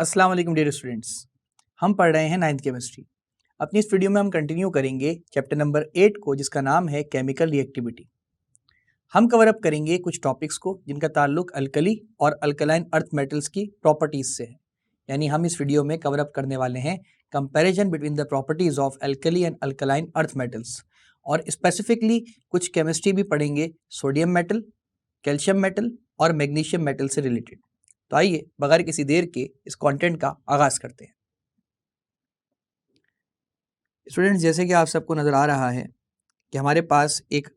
अस्सलाम वालेकुम dear students. हम पढ़ रहे हैं 9th केमिस्ट्री। अपनी इस वीडियो में हम कंटिन्यू करेंगे चैप्टर नंबर 8 को, जिसका नाम है केमिकल रिएक्टिविटी। हम कवर अप करेंगे कुछ टॉपिक्स को जिनका ताल्लुक अल्कली और अल्कलाइन अर्थ मेटल्स की प्रॉपर्टीज से है। यानी हम इस वीडियो में कवर अप करने वाले हैं comparison between the properties of alkali and alkaline earth metals, और स्पेसिफिकली कुछ केमिस्ट्री भी पढ़ेंगे सोडियम मेटल, कैल्शियम मेटल और मैग्नीशियम मेटल से रिलेटेड। तो आइए बगैर किसी देर के इस कंटेंट का आगाज करते हैं। स्टूडेंट्स, जैसे कि आप सबको नज़र आ रहा है कि हमारे पास एक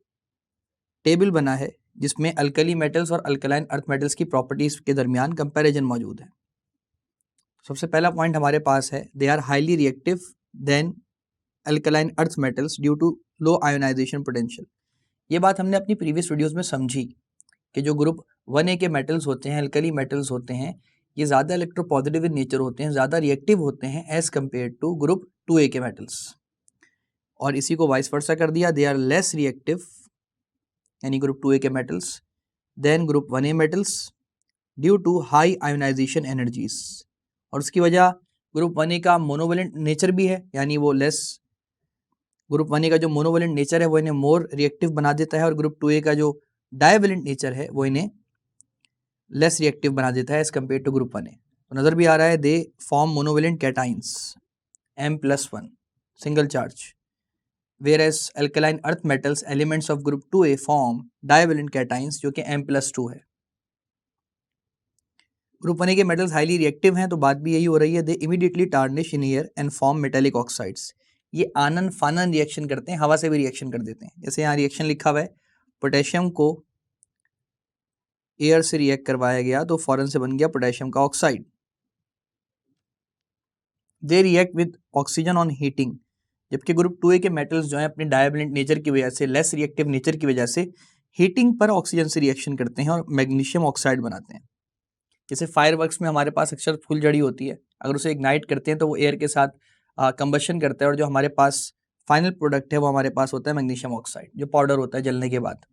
टेबल बना है जिसमें अल्कली मेटल्स और अल्कलाइन अर्थ मेटल्स की प्रॉपर्टीज के दरमियान कंपैरिजन मौजूद है। सबसे पहला पॉइंट हमारे पास है, they are highly reactive than alkaline earth metals due to low ionization potential. ये बात हमने अपनी प्रीवियस वीडियोस में समझी कि जो ग्रुप 1A के मेटल्स होते हैं, अल्कली मेटल्स होते हैं, ये ज़्यादा इलेक्ट्रोपॉजिटिव इन नेचर होते हैं, ज़्यादा रिएक्टिव होते हैं as compare to group 2A के मेटल्स। और इसी को वाइस वर्सा कर दिया, दे आर लेस रिएक्टिव यानी ग्रुप 2A के metals than group 1A metals due to high ionization energies. और उसकी वजह ग्रुप 1A का मोनोवेलेंट नेचर भी है, यानी वो लेस, ग्रुप 1A का जो मोनोवेलेंट नेचर है वो इन्हें मोर रिएक्टिव बना देता है, और ग्रुप 2A का जो डाइवेलेंट नेचर है वो इन्हें लेस रिएक्टिव बना देता है as compare to group 1A। तो नज़र भी आ रहा है, they form monovalent cations M+1 single charge, whereas alkaline earth metals elements of group 2A form divalent cations जो कि M+2 है। ग्रुप 1A के मेटल्स हाईली रिएक्टिव हैं, तो बात भी यही हो रही है, दे immediately tarnish in air and form metallic oxides. ये आनन फानन रिएक्शन करते हैं, हवा से भी रिएक्शन कर देते हैं। जैसे यहाँ रिएक्शन लिखा हुआ है, पोटेशियम को एयर से रिएक्ट करवाया गया तो फौरन से बन गया पोटेशियम का oxide. They react with oxygen on heating, जबकि ग्रुप 2A के मेटल्स जो हैं अपने डायवेलेंट नेचर की वजह से, लेस रिएक्टिव नेचर की वजह से हीटिंग पर ऑक्सीजन से रिएक्शन करते हैं और मैग्नीशियम ऑक्साइड बनाते हैं। जैसे फायरवर्क्स में हमारे पास अक्सर फुलझड़ी होती है, अगर उसे इग्नाइट करते हैं तो वो एयर के साथ कंबशन करता है, और जो हमारे पास फाइनल प्रोडक्ट है वो हमारे पास होता है मैग्नीशियम ऑक्साइड, जो पाउडर होता है जलने के बाद।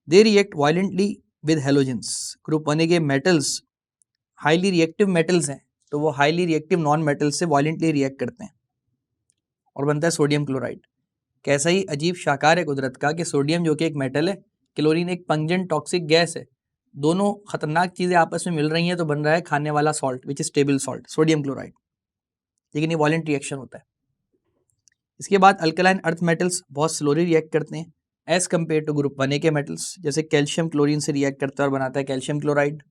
They react violently with halogens. Group 1A के मेटल्स हाईली रिएक्टिव मेटल्स हैं, तो वो हाईली रिएक्टिव नॉन मेटल्स से वायलेंटली रिएक्ट करते हैं और बनता है सोडियम क्लोराइड। कैसा ही अजीब शाकार है कुदरत का कि सोडियम जो कि एक मेटल है, क्लोरीन एक पंजेंट टॉक्सिक गैस है, दोनों खतरनाक चीज़ें आपस में मिल रही हैं तो बन रहा है खाने वाला salt which is table salt, sodium chloride. लेकिन ये वॉलेंट रिएक्शन होता है। इसके बाद अल्कलाइन अर्थ मेटल्स बहुत स्लोली रिएक्ट करते हैं as compare to group 1A के मेटल्स। जैसे कैल्शियम क्लोरीन से रिएक्ट करता है और बनाता है कैल्शियम क्लोराइड।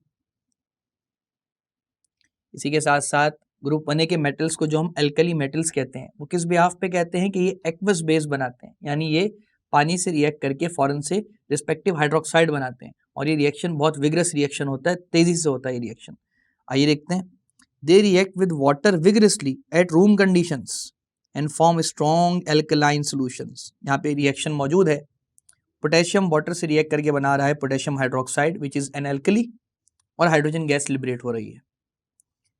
इसी के साथ साथ ग्रुप 1A के मेटल्स को जो हम अल्कली मेटल्स कहते हैं, वो किस बिहाफ पे कहते हैं कि ये एक्वस बेस बनाते हैं, यानी ये पानी से रिएक्ट करके फौरन से रिस्पेक्टिव हाइड्रोक्साइड बनाते हैं, और ये रिएक्शन बहुत विगरस रिएक्शन होता है, तेजी से होता है ये रिएक्शन। आइए देखते हैं, they react with water vigorously at room conditions and form strong alkaline solutions. यहाँ पे रिएक्शन मौजूद है, पोटेशियम वाटर से रिएक्ट करके बना रहा है potassium hydroxide which is an alkali, और हाइड्रोजन गैस लिबरेट हो रही है।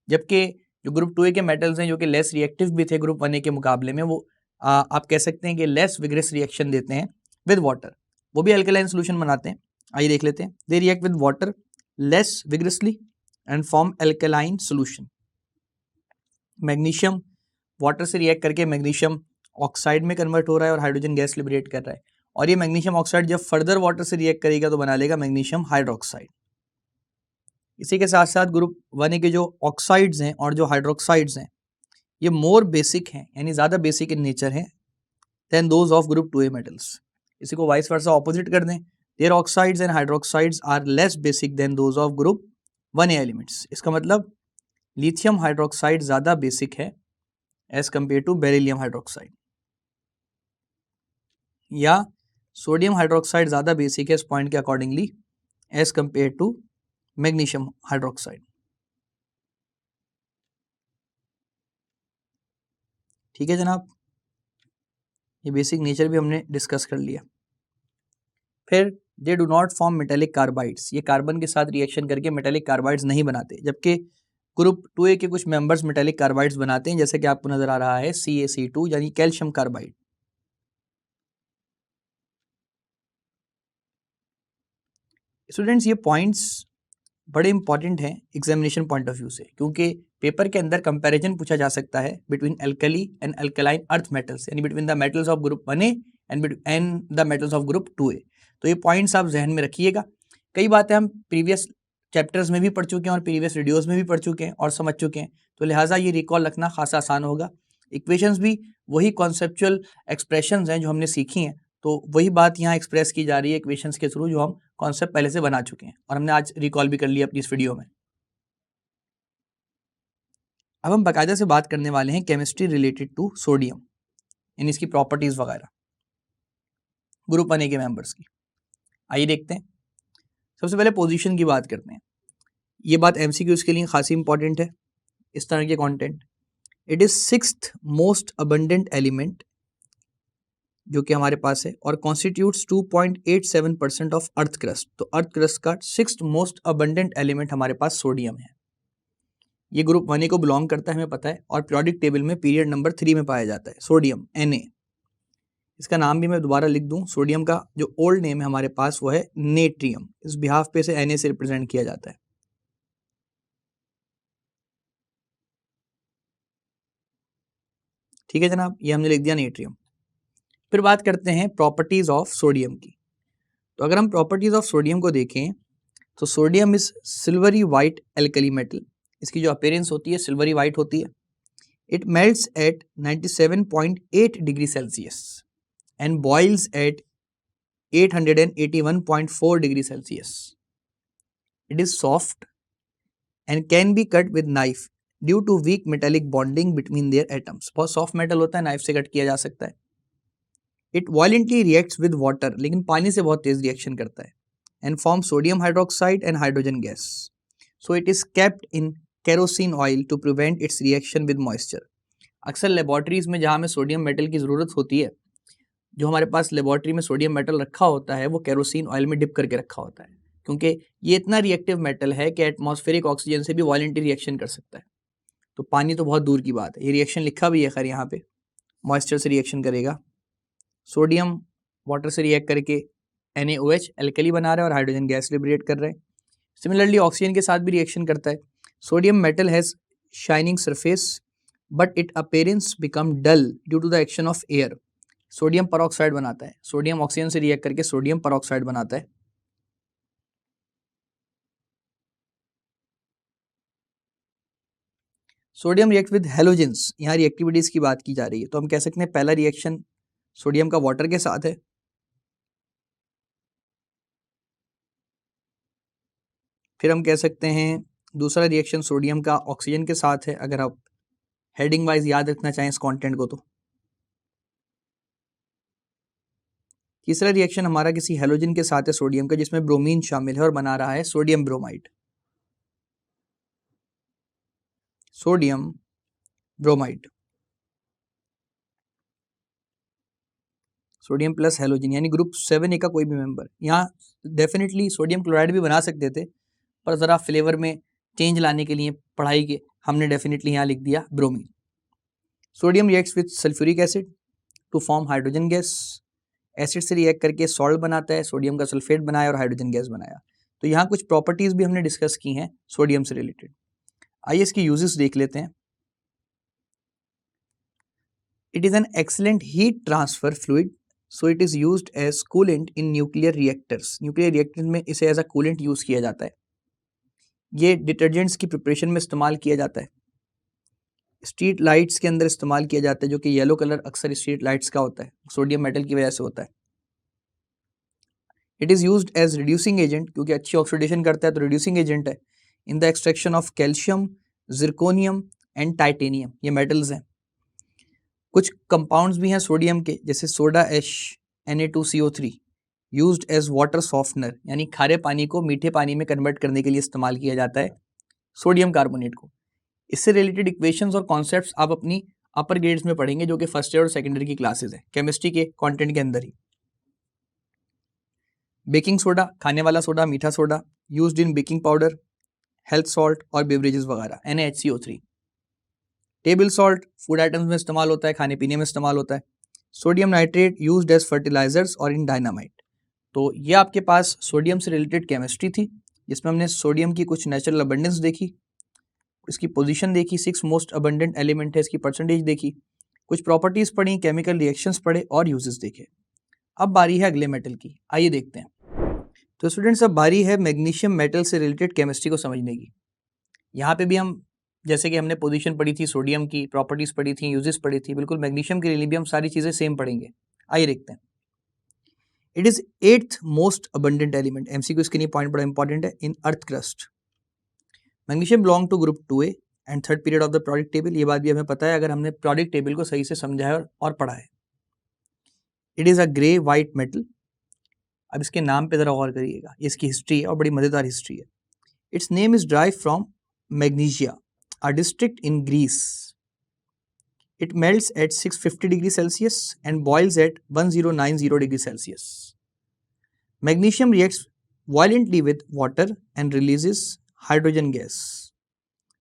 जबकि जो ग्रुप 2A के मेटल्स हैं, जो कि लेस रिएक्टिव भी थे ग्रुप 1A के मुकाबले में, वो आप कह सकते हैं कि लेस विगरस रिएक्शन देते हैं विद वाटर, वो भी अल्कलाइन सोल्यूशन बनाते हैं। आइए देख लेते हैं, they react with water less vigorously and form alkaline solution. Magnesium water से रिएक्ट करके मैग्नीशियम ऑक्साइड में कन्वर्ट हो रहा है और हाइड्रोजन गैस लिबरेट कर रहा है, और ये मैग्नीशियम ऑक्साइड जब फर्दर वाटर से रिएक्ट करेगा तो बना लेगा मैग्नीशियम हाइड्रोक्साइड। इसी के साथ साथ ग्रुप 1A के जो ऑक्साइड्स हैं और जो हाइड्रोक्साइड्स हैं, ये मोर बेसिक हैं, यानी ज़्यादा बेसिक इन नेचर हैं than those of group 2A metals. इसी को वाइस वर्सा ऑपोजिट कर दें, their oxides and hydroxides are less basic than those of group 1A elements. इसका मतलब लिथियम हाइड्रोक्साइड ज़्यादा बेसिक है as compare to beryllium hydroxide, या सोडियम हाइड्रोक्साइड ज़्यादा बेसिक है इस पॉइंट के accordingly as compare to magnesium hydroxide. ठीक है जनाब, ये बेसिक नेचर भी हमने डिस्कस कर लिया। फिर they do not form metallic carbides, ये कार्बन के साथ रिएक्शन करके मेटेलिक कार्बाइड्स नहीं बनाते, जबकि ग्रुप 2A के कुछ मेंबर्स मेटेलिक कार्बाइड्स बनाते हैं, जैसे कि आपको नजर आ रहा है CaC2 यानी कैल्शियम कार्बाइड। स्टूडेंट्स, ये पॉइंट्स बड़े इंपॉर्टेंट हैं एग्जामिनेशन पॉइंट ऑफ व्यू से, क्योंकि पेपर के अंदर कंपैरिजन पूछा जा सकता है between alkali and alkaline earth metals, यानी between the metals of group 1A and the metals of group 2A। तो ये पॉइंट्स आप जहन में रखिएगा। कई बातें हम प्रीवियस चैप्टर्स में भी पढ़ चुके हैं और प्रीवियस वीडियोस में भी पढ़ चुके हैं और समझ चुके हैं, तो लिहाजा ये रिकॉल रखना खासा आसान होगा। इक्वेशंस भी वही कॉन्सेप्चुअल एक्सप्रेशंस हैं जो हमने सीखी हैं, तो वही बात यहाँ एक्सप्रेस की जा रही है इक्वेशंस के थ्रू जो हम कॉन्सेप्ट पहले से बना चुके हैं और हमने आज रिकॉल भी कर लिया अपनी इस वीडियो में। अब हम बाकायदा से बात करने वाले हैं केमिस्ट्री रिलेटेड टू सोडियम, यानी इसकी प्रॉपर्टीज वगैरह ग्रुप 1A के मेंबर्स की। आइए देखते हैं। सबसे पहले पोजीशन की बात करते हैं। ये बात एमसीक्यूज के लिए खासी इंपॉर्टेंट है। इस तरह के content, it is 6th most abundant element जो कि हमारे पास है और कॉन्स्टिट्यूट्स 2.87% ऑफ अर्थ क्रस्ट। तो अर्थ क्रस्ट का 6th मोस्ट अबंडेंट एलिमेंट हमारे पास सोडियम है। ये ग्रुप 1A को बिलोंग करता है, हमें पता है, और पीरियोडिक टेबल में पीरियड नंबर 3 में पाया जाता है। सोडियम Na, इसका नाम भी मैं दोबारा लिख दूं, सोडियम का जो ओल्ड नेम है हमारे पास वो है नेट्रियम। इस बिहाफ पे से Na से रिप्रेजेंट किया जाता है। ठीक है जनाब, ये हमने लिख दिया नेट्रियम। फिर बात करते हैं प्रॉपर्टीज ऑफ सोडियम की। तो अगर हम प्रॉपर्टीज ऑफ सोडियम को देखें तो sodium is silvery white alkali metal. इसकी जो अपीयरेंस होती है सिल्वरी वाइट होती है। It melts at 97.8 degree Celsius and boils at 881.4 degree Celsius. It is soft and can be cut with knife due to weak metallic bonding between their atoms. बहुत soft metal होता है, knife से cut किया जा सकता है। It violently reacts with water, लेकिन पानी से बहुत तेज रिएक्शन करता है, and form sodium hydroxide and hydrogen gas. So it is kept in kerosene oil to prevent its reaction with moisture. अक्सर लेबॉर्ट्रीज में जहाँ हमें सोडियम मेटल की ज़रूरत होती है, जो हमारे पास लेबॉर्ट्री में सोडियम मेटल रखा होता है वो केरोसिन ऑयल में डिप करके रखा होता है, क्योंकि ये इतना रिएक्टिव मेटल है कि एटमॉस्फेरिक ऑक्सीजन से भी वायलेंटली रिएक्शन कर सकता है। तो पानी तो बहुत दूर की बात है। ये रिएक्शन लिखा भी है खैर यहाँ पे, मॉइस्चर से रिएक्शन करेगा। सोडियम वाटर से रिएक्ट करके NaOH एल्कली बना रहा है और हाइड्रोजन गैस लिबरेट कर रहे हैं। सिमिलरली ऑक्सीजन के साथ भी रिएक्शन करता है। Sodium metal has shining surface but it appearance become dull due to the action of air. Sodium peroxide बनाता है, सोडियम ऑक्सीजन से रिएक्ट करके सोडियम परऑक्साइड बनाता है। सोडियम रिएक्ट विद हेलोजेंस, यहाँ रिएक्टिविटीज की बात की जा रही है, तो हम कह सकते हैं पहला रिएक्शन सोडियम का वाटर के साथ है। फिर हम कह सकते हैं दूसरा रिएक्शन सोडियम का ऑक्सीजन के साथ है, अगर आप हेडिंग वाइज याद रखना चाहें इस कंटेंट को। तो तीसरा रिएक्शन हमारा किसी हेलोजन के साथ है सोडियम का, जिसमें ब्रोमीन शामिल है और बना रहा है sodium bromide. Sodium bromide, sodium plus halogen, यानी ग्रुप 7A का कोई भी मेंबर। यहाँ डेफिनेटली सोडियम क्लोराइड भी बना सकते थे, पर ज़रा फ्लेवर में चेंज लाने के लिए पढ़ाई के हमने डेफिनेटली यहाँ लिख दिया bromine. Sodium reacts with sulphuric acid to form hydrogen gas. Acid से रिएक्ट करके सॉल्ट बनाता है, सोडियम का सल्फेट बनाया और हाइड्रोजन गैस बनाया। तो यहाँ कुछ प्रॉपर्टीज भी हमने डिस्कस की हैं सोडियम से रिलेटेड। आइए इसकी यूजेस देख लेते हैं। It is an excellent heat transfer fluid, so it is used as coolant in nuclear reactors. Nuclear reactors में इसे एज अ कूलेंट यूज किया जाता है। ये डिटर्जेंट्स की प्रिपरेशन में इस्तेमाल किया जाता है। स्ट्रीट लाइट्स के अंदर इस्तेमाल किया जाता है, जो कि येलो कलर अक्सर स्ट्रीट लाइट्स का होता है, सोडियम मेटल की वजह से होता है। It is used as reducing agent, क्योंकि अच्छी ऑक्सीडेशन करता है तो रिड्यूसिंग एजेंट है, in the extraction of calcium, zirconium and titanium. ये मेटल्स हैं। कुछ कंपाउंड्स भी हैं सोडियम के, जैसे soda ash Na2CO3 used as water softener, यानी खारे पानी को मीठे पानी में कन्वर्ट करने के लिए इस्तेमाल किया जाता है सोडियम कार्बोनेट को। इससे रिलेटेड इक्वेशंस और कॉन्सेप्ट्स आप अपनी अपर ग्रेड्स में पढ़ेंगे, जो कि फर्स्ट ईयर और सेकेंड ईयर की क्लासेस है केमिस्ट्री के कंटेंट के अंदर ही। बेकिंग सोडा, खाने वाला सोडा, मीठा soda, used in baking powder, health salt और बेवरेजेस वगैरह, NaHCO3। Table salt food items में इस्तेमाल होता है, खाने पीने में इस्तेमाल होता है। Sodium nitrate used as fertilisers और इन डायनामाइट। तो ये आपके पास सोडियम से रिलेटेड केमिस्ट्री थी, जिसमें हमने सोडियम की कुछ नेचुरल अबंडेंस देखी, इसकी पोजीशन देखी, 6 मोस्ट अबंडेंट एलिमेंट है, इसकी परसेंटेज देखी, कुछ प्रॉपर्टीज पढ़ी, केमिकल रिएक्शंस पढ़े और यूजेस देखे। अब बारी है अगले मेटल की, आइए देखते हैं। तो स्टूडेंट्स अब बारी है मैग्नीशियम मेटल से रिलेटेड केमिस्ट्री को समझने की। यहाँ पे भी हम जैसे कि हमने पोजीशन पढ़ी थी, सोडियम की प्रॉपर्टीज पढ़ी थी, यूजेस पढ़ी थी, बिल्कुल मैग्नीशियम के लिए भी हम सारी चीजें सेम पढ़ेंगे। आइए देखते हैं। It is 8th most abundant element, MCQ इसके लिए पॉइंट बड़ा इंपॉर्टेंट है, in earth crust. Magnesium belong to group 2A and third period of the periodic table. ये बात भी हमें पता है अगर हमने प्रोडिक टेबल को सही से समझा है और पढ़ा है। It is a grey white metal. अब इसके नाम पे जरा गौर करिएगा, इसकी हिस्ट्री है और बड़ी मजेदार हिस्ट्री है। Its name is drive from magnesia, a district in Greece. It melts at 650 degrees Celsius and boils at 1090 degrees Celsius. Magnesium reacts violently with water and releases hydrogen gas.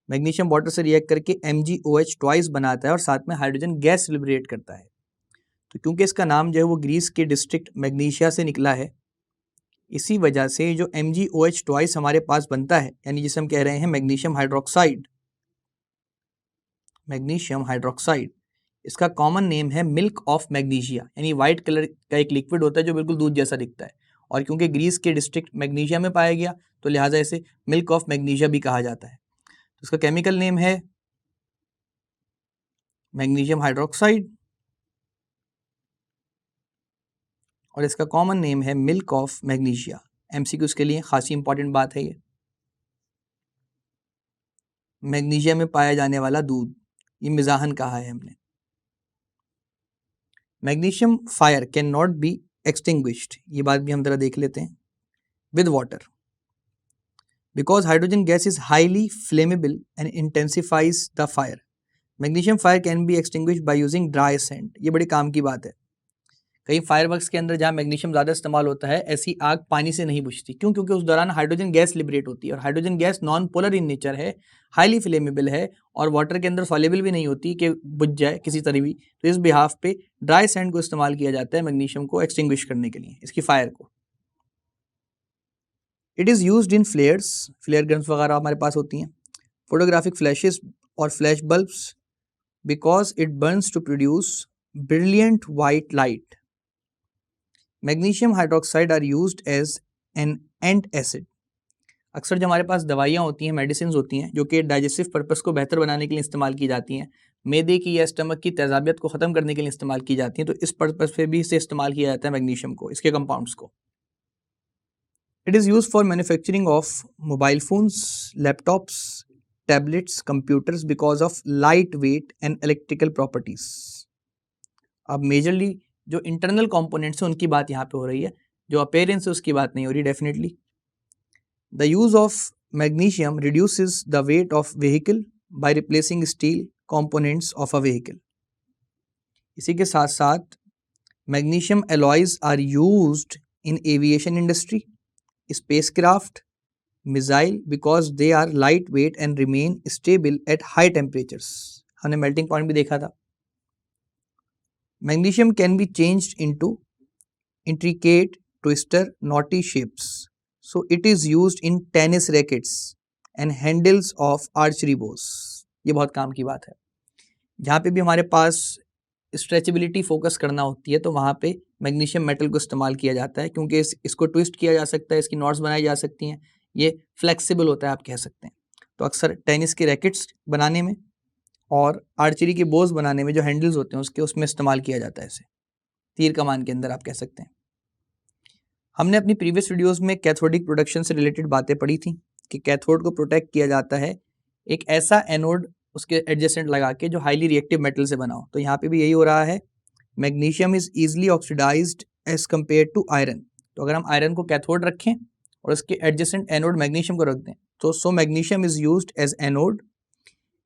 Magnesium water से react करके MgOH twice बनाता है और साथ में hydrogen gas liberate करता है। तो क्योंकि इसका नाम जो है वो ग्रीस के डिस्ट्रिक्ट मैग्नीशिया से निकला है, इसी वजह से जो MgOH ट्वाइस हमारे पास बनता है, यानी जिसे हम कह रहे हैं मैग्नीशियम हाइड्रोक्साइड, मैग्नीशियम हाइड्रोक्साइड, इसका कॉमन नेम है मिल्क ऑफ मैग्नीशिया, यानी व्हाइट कलर का एक लिक्विड होता है जो बिल्कुल दूध जैसा दिखता है। और क्योंकि ग्रीस के डिस्ट्रिक्ट मैग्नीशिया में पाया गया तो लिहाजा इसे मिल्क ऑफ मैग्नीशिया भी कहा जाता है। तो इसका केमिकल नेम है मैग्नीशियम हाइड्रोक्साइड और इसका कॉमन नेम है मिल्क ऑफ मैग्नीशिया। एमसीक्यू के लिए खासी इंपॉर्टेंट बात है ये। मैग्नीशिया में पाया जाने वाला दूध, ये मिजाहन कहा है हमने। Magnesium fire can not be extinguished, ये बात भी हम जरा देख लेते हैं, with water, because hydrogen gas is highly flammable and intensifies the fire. Magnesium fire can be extinguished by using dry sand. ये बड़ी काम की बात है। कई फायरवर्क्स के अंदर जहाँ मैग्नीशियम ज़्यादा इस्तेमाल होता है, ऐसी आग पानी से नहीं बुझती। क्यों? क्योंकि उस दौरान हाइड्रोजन गैस लिबरेट होती है और hydrogen gas non polar in nature है, हाईली फ्लेमेबल है और वाटर के अंदर सॉल्युबल भी नहीं होती कि बुझ जाए किसी तरह भी। तो इस बिहाफ पे ड्राई सैंड को इस्तेमाल किया जाता है मैग्नीशियम को एक्सटिंग्विश करने के लिए, इसकी फायर को। It is used in flares, flare guns वगैरह हमारे पास होती हैं, फोटोग्राफिक फ्लैशेस और flash bulbs, because it burns to produce brilliant white light. Magnesium hydroxide are used as an antacid. अक्सर जो हमारे पास दवाइयाँ होती हैं, मेडिसिन होती हैं, जो कि डाइजेस्टिव पर्पस को बेहतर बनाने के लिए इस्तेमाल की जाती हैं, मैदे की या स्टमक की तेजाबियत को ख़त्म करने के लिए इस्तेमाल की जाती हैं, तो इस पर्पस पे भी इसे इस्तेमाल किया जाता है मैग्नीशियम को, इसके कंपाउंड्स को। It is use for manufacturing of mobile phones, laptops, tablets, computers, because of light weight and electrical properties. अब मेजरली जो इंटरनल कंपोनेंट्स हैं उनकी बात यहाँ पे हो रही है, जो अपेयरेंस है उसकी बात नहीं हो रही definitely. The use of magnesium reduces the weight of vehicle by replacing steel components of a vehicle. इसी के साथ साथ magnesium alloys are used in aviation industry, spacecraft, missile, because they are light weight and remain stable at high temperatures. हमने melting point भी देखा था। Magnesium can be changed into intricate, twister, knotty shapes. So it is used in tennis rackets and handles of archery bows. ये बहुत काम की बात है। जहाँ पे भी हमारे पास स्ट्रेचेबिलिटी फोकस करना होती है तो वहाँ पे मैग्नीशियम मेटल को इस्तेमाल किया जाता है, क्योंकि इसको ट्विस्ट किया जा सकता है, इसकी नॉट्स बनाई जा सकती हैं, ये फ्लेक्सिबल होता है आप कह सकते हैं। तो अक्सर टेनिस के रैकेट्स बनाने में और आर्चरी के बोज बनाने में जो हैंडल्स होते हैं उसमें इस्तेमाल किया जाता है, इसे तीर कमान के अंदर आप कह सकते हैं। हमने अपनी प्रीवियस वीडियोस में कैथोडिक प्रोटेक्शन से रिलेटेड बातें पढ़ी थी कि कैथोड को प्रोटेक्ट किया जाता है एक ऐसा एनोड उसके एडजेसेंट लगा के जो हाईली रिएक्टिव मेटल से बना हो। तो यहाँ पे भी यही हो रहा है। Magnesium is easily oxidised as compare to iron. तो अगर हम आयरन को कैथोड रखें और उसके एडजेसेंट एनोड मैग्नीशियम को रख दें तो so magnesium is used as anode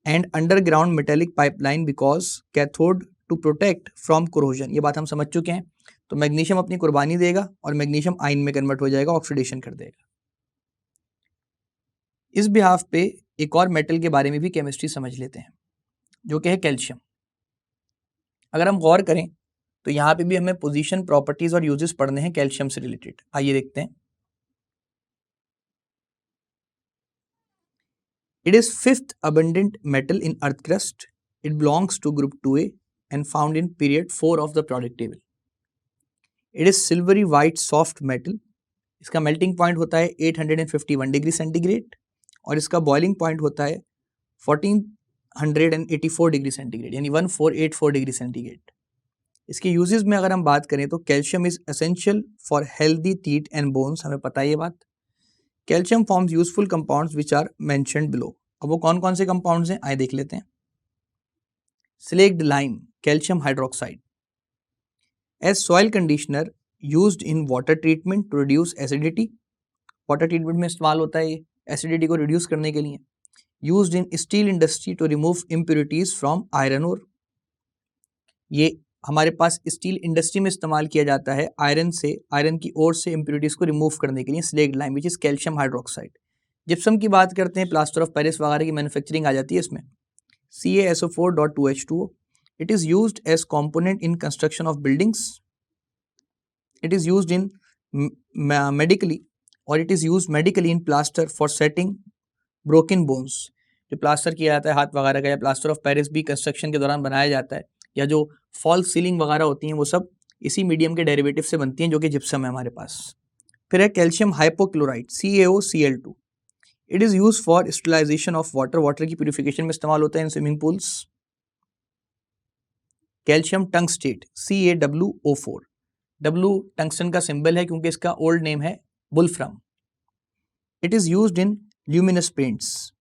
and underground metallic pipeline because cathode to protect from corrosion. ये बात हम समझ चुके हैं। तो मैग्नीशियम अपनी कुर्बानी देगा और मैग्नीशियम आयन में कन्वर्ट हो जाएगा, ऑक्सीडेशन कर देगा। इस बिहाफ पे एक और मेटल के बारे में भी केमिस्ट्री समझ लेते हैं, जो कि है कैल्शियम। अगर हम गौर करें तो यहाँ पे भी हमें पोजीशन, प्रॉपर्टीज और यूजेस पढ़ने हैं कैल्शियम से रिलेटेड। आइए देखते हैं। It is fifth abundant metal in earth crust. It belongs to group 2A and found in period 4 of the periodic table. It is silvery white soft metal. इसका melting point होता है 851 degree centigrade और इसका boiling point होता है 1484 degree centigrade यानी 1484 degree centigrade. इसके uses में अगर हम बात करें तो calcium is essential for healthy teeth and bones, हमें पता है ये बात। Calcium forms useful compounds which are mentioned below. अब वो कौन कौन से कंपाउंड्स हैं आइए देख लेते हैं। Slaked lime calcium hydroxide as soil conditioner used in water treatment to reduce acidity. Water treatment में इस्तेमाल होता है ये एसिडिटी को रिड्यूस करने के लिए। Used in steel industry to remove impurities from iron ore. ये हमारे पास स्टील इंडस्ट्री में इस्तेमाल किया जाता है आयरन की ओर से इम्प्योरिटीज को रिमूव करने के लिए। Slaked lime which is calcium hydroxide. Gypsum की बात करते हैं, प्लास्टर ऑफ पेरिस वगैरह की मैन्युफैक्चरिंग आ जाती है इसमें। CaSO4.2H2O। It is used as component in construction of buildings. It is used in medically और it is used medically in plaster for setting broken bones. जो प्लास्टर किया जाता है हाथ वगैरह का या प्लास्टर ऑफ पेरिस भी कंस्ट्रक्शन के दौरान बनाया जाता है, या जो फॉल्स सीलिंग वगैरह होती हैं वो सब इसी मीडियम के डेरिवेटिव से बनती हैं जो कि जिप्सम है हमारे पास। फिर है calcium hypochlorite CaOCl2। It is use for sterilization of water की प्यूरिफिकेशन में इस्तेमाल होता है in swimming pools. Calcium tungstate CaWO4। W tungsten का सिंबल है क्योंकि इसका ओल्ड नेम है wolfram. It is used in luminous paints.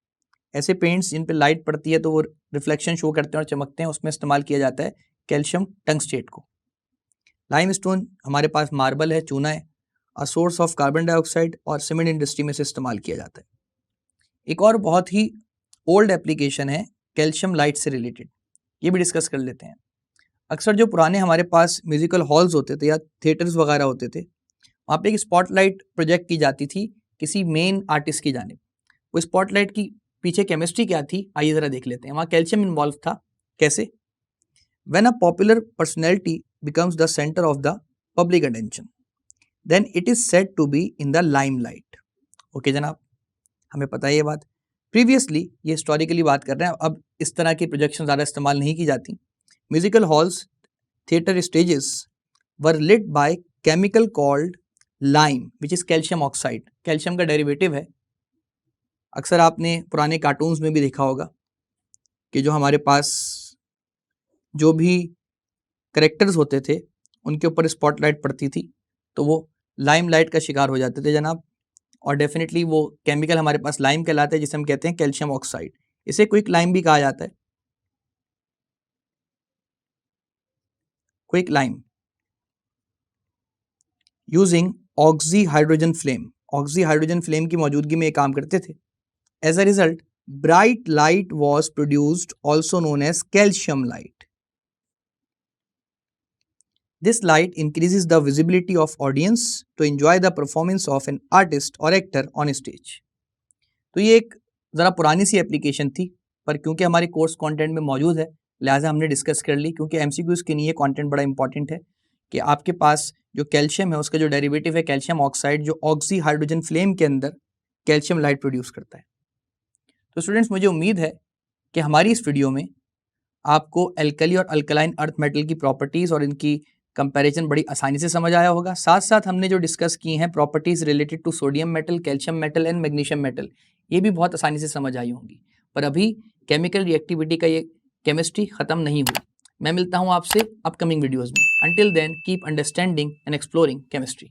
ऐसे पेंट्स जिन पे लाइट पड़ती है तो वो रिफ्लेक्शन शो करते हैं और चमकते हैं, उसमें इस्तेमाल किया जाता है कैल्शियम टंगस्टेट को। लाइमस्टोन हमारे पास मार्बल है, चूना है, a source of carbon dioxide और सीमेंट इंडस्ट्री में से इस्तेमाल किया जाता है। एक और बहुत ही ओल्ड एप्लीकेशन है कैल्शियम लाइट से रिलेटेड, ये भी डिस्कस कर लेते हैं। अक्सर जो पुराने हमारे पास म्यूजिकल हॉल्स होते थे या थिएटर्स वगैरह होते थे, वहाँ पे एक स्पॉटलाइट प्रोजेक्ट की जाती थी किसी मेन आर्टिस्ट की जानिब। वो स्पॉटलाइट की पीछे केमिस्ट्री क्या थी आइए जरा देख लेते हैं। वहाँ कैल्शियम इन्वॉल्व था। कैसे? When a popular personality becomes the centre of the public attention then it is said to be in the limelight. Okay जनाब, हमें पता है ये बात। प्रीवियसली ये हिस्टोरिकली बात कर रहे हैं, अब इस तरह की प्रोजेक्शन ज़्यादा इस्तेमाल नहीं की जाती। Musical halls, theatre stages were lit by chemical called lime which is calcium oxide. Calcium का डेरिवेटिव है। अक्सर आपने पुराने कार्टून्स में भी देखा होगा कि जो हमारे पास जो भी करेक्टर्स होते थे उनके ऊपर स्पॉटलाइट पड़ती थी तो वो लाइम लाइट का शिकार हो जाते थे जनाब। और डेफिनेटली वो केमिकल हमारे पास लाइम कहलाता है जिसे हम कहते हैं कैल्शियम ऑक्साइड। इसे क्विक लाइम भी कहा जाता है। Quick lime using oxy hydrogen flame. Oxy hydrogen flame की मौजूदगी में ये काम करते थे। As a result, bright light was produced, also known as calcium light. This light increases the visibility of audience to enjoy the performance of an artist or actor on stage. तो ये एक ज़रा पुरानी सी एप्लीकेशन थी, पर क्योंकि हमारे course content में मौजूद है लिहाजा हमने डिस्कस कर ली, क्योंकि MCQs के लिए ये कंटेंट बड़ा इंपॉर्टेंट है कि आपके पास जो कैल्शियम है उसका जो डेरिवेटिव है कैल्शियम ऑक्साइड, जो ऑक्सी हाइड्रोजन फ्लेम के अंदर कैल्शियम लाइट प्रोड्यूस करता है। तो स्टूडेंट्स, मुझे उम्मीद है कि हमारी इस वीडियो में आपको एल्कली और अल्कलाइन अर्थ मेटल की प्रॉपर्टीज़ और इनकी कंपैरिजन बड़ी आसानी से समझ आया होगा। साथ साथ हमने जो डिस्कस की हैं properties related to sodium metal, calcium metal and magnesium metal, ये भी बहुत आसानी से समझ आई होंगी। पर अभी केमिकल रिएक्टिविटी का ये केमिस्ट्री ख़त्म नहीं हुई। मैं मिलता हूँ आपसे अपकमिंग वीडियोज़ में। Until then keep understanding and exploring chemistry.